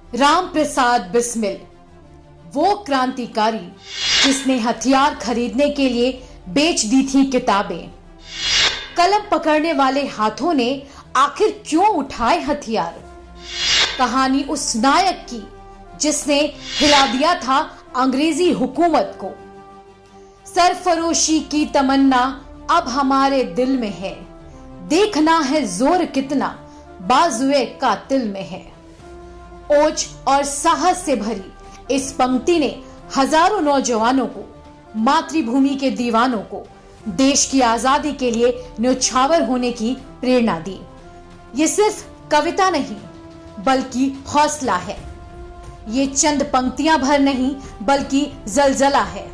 राम प्रसाद बिस्मिल, वो क्रांतिकारी जिसने हथियार खरीदने के लिए बेच दी थी किताबें। कलम पकड़ने वाले हाथों ने आखिर क्यों उठाए हथियार? कहानी उस नायक की जिसने हिला दिया था अंग्रेजी हुकूमत को। सरफरोशी की तमन्ना अब हमारे दिल में है, देखना है जोर कितना बाजुए कातिल में है। ओज और साहस से भरी इस पंक्ति ने हजारों नौजवानों को, मातृभूमि के दीवानों को देश की आजादी के लिए न्यौछावर होने की प्रेरणा दी। ये सिर्फ कविता नहीं बल्कि हौसला है। ये चंद पंक्तियां भर नहीं बल्कि जलजला है,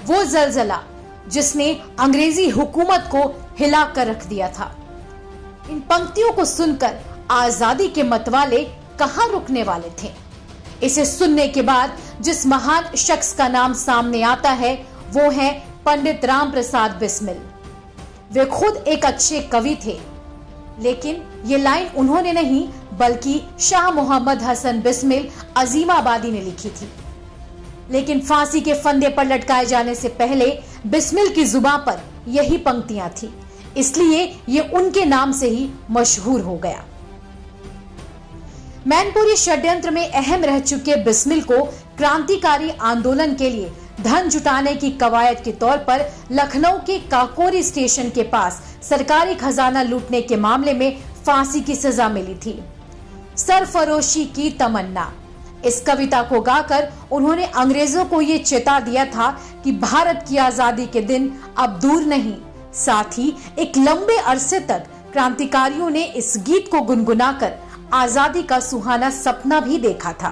वो जलजला जिसने अंग्रेजी हुकूमत को हिला कर रख दिया था। इन पंक्तियों को सुनकर आजादी के मतवाले कहां रुकने वाले थे? इसे सुनने के बाद जिस महान शख्स का नाम सामने आता है वो है पंडित राम प्रसाद बिस्मिल। वे खुद एक अच्छे कवि थे, लेकिन ये लाइन उन्होंने नहीं बल्कि शाह मोहम्मद हसन बिस्मिल अजीमाबादी ने लिखी थी। लेकिन फांसी के फंदे पर लटकाए जाने से पहले बिस्मिल की जुबान पर यही पंक्तियां थी, इसलिए ये उनके नाम से ही मशहूर हो गया। मैनपुरी षड्यंत्र में अहम रह चुके बिस्मिल को क्रांतिकारी आंदोलन के लिए धन जुटाने की कवायद के तौर पर लखनऊ के काकोरी स्टेशन के पास सरकारी खजाना लूटने के मामले में फांसी की सजा मिली थी। सरफरोशी की तमन्ना, इस कविता को गाकर उन्होंने अंग्रेजों को ये चेता दिया था कि भारत की आजादी के दिन अब दूर नहीं। साथ ही एक लंबे अरसे तक क्रांतिकारियों ने इस गीत को गुनगुनाकर आजादी का सुहाना सपना भी देखा था।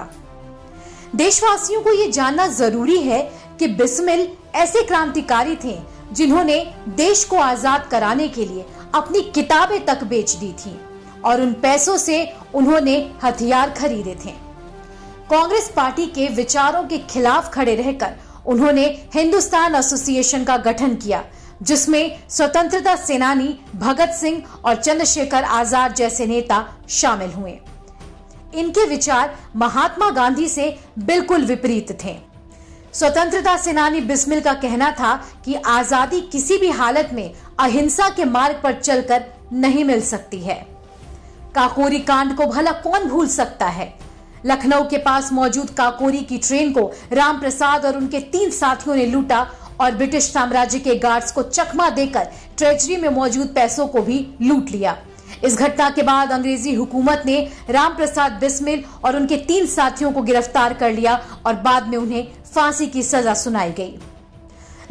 देशवासियों को यह जानना जरूरी है कि बिस्मिल ऐसे क्रांतिकारी थे जिन्होंने देश को आजाद कराने के लिए अपनी किताबें तक बेच दी थी और उन पैसों से उन्होंने हथियार खरीदे थे। कांग्रेस पार्टी के विचारों के खिलाफ खड़े रहकर उन्होंने हिंदुस्तान एसोसिएशन का गठन किया, जिसमें स्वतंत्रता सेनानी भगत सिंह और चंद्रशेखर आजाद जैसे नेता शामिल हुए। इनके विचार महात्मा गांधी से बिल्कुल विपरीत थे। स्वतंत्रता सेनानी बिस्मिल का कहना था कि आजादी किसी भी हालत में अहिंसा के मार्ग पर चलकर नहीं मिल सकती है। काकोरी कांड को भला कौन भूल सकता है? लखनऊ के पास मौजूद काकोरी की ट्रेन को राम प्रसाद और उनके 3 साथियों ने लूटा और ब्रिटिश साम्राज्य के गार्ड्स को चकमा देकर ट्रेजरी में मौजूद पैसों को भी लूट लिया। इस घटना के बाद अंग्रेजी हुकूमत ने राम प्रसाद बिस्मिल और उनके 3 साथियों को गिरफ्तार कर लिया और बाद में उन्हें फांसी की सजा सुनाई गई।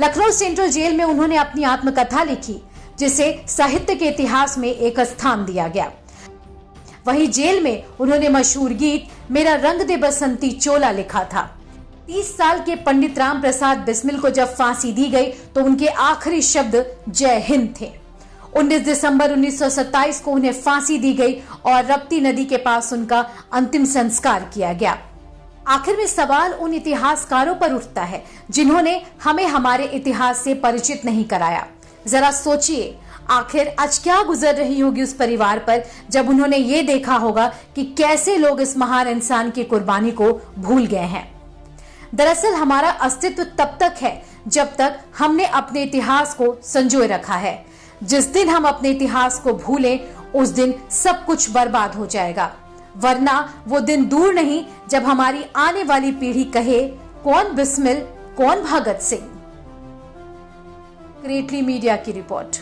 लखनऊ सेंट्रल जेल में उन्होंने अपनी आत्मकथा लिखी, जिसे साहित्य के इतिहास में एक स्थान दिया गया। वहीं जेल में उन्होंने मशहूर गीत मेरा रंग दे बसंती चोला लिखा था। 30 साल के पंडित राम प्रसाद बिस्मिल को जब फांसी दी गई तो उनके आखिरी शब्द जय हिंद थे। 19 दिसंबर 1927 को उन्हें फांसी दी गई और रप्ती नदी के पास उनका अंतिम संस्कार किया गया। आखिर में सवाल उन इतिहासकारों पर उठता है जिन्होंने हमें हमारे इतिहास से परिचित नहीं कराया। जरा सोचिए, आखिर आज क्या गुजर रही होगी उस परिवार पर जब उन्होंने ये देखा होगा कि कैसे लोग इस महान इंसान की कुर्बानी को भूल गए हैं। दरअसल हमारा अस्तित्व तब तक है जब तक हमने अपने इतिहास को संजोए रखा है। जिस दिन हम अपने इतिहास को भूलें उस दिन सब कुछ बर्बाद हो जाएगा, वरना वो दिन दूर नहीं जब हमारी आने वाली पीढ़ी कहे कौन बिस्मिल, कौन भगत सिंह। क्रिएटली मीडिया की रिपोर्ट।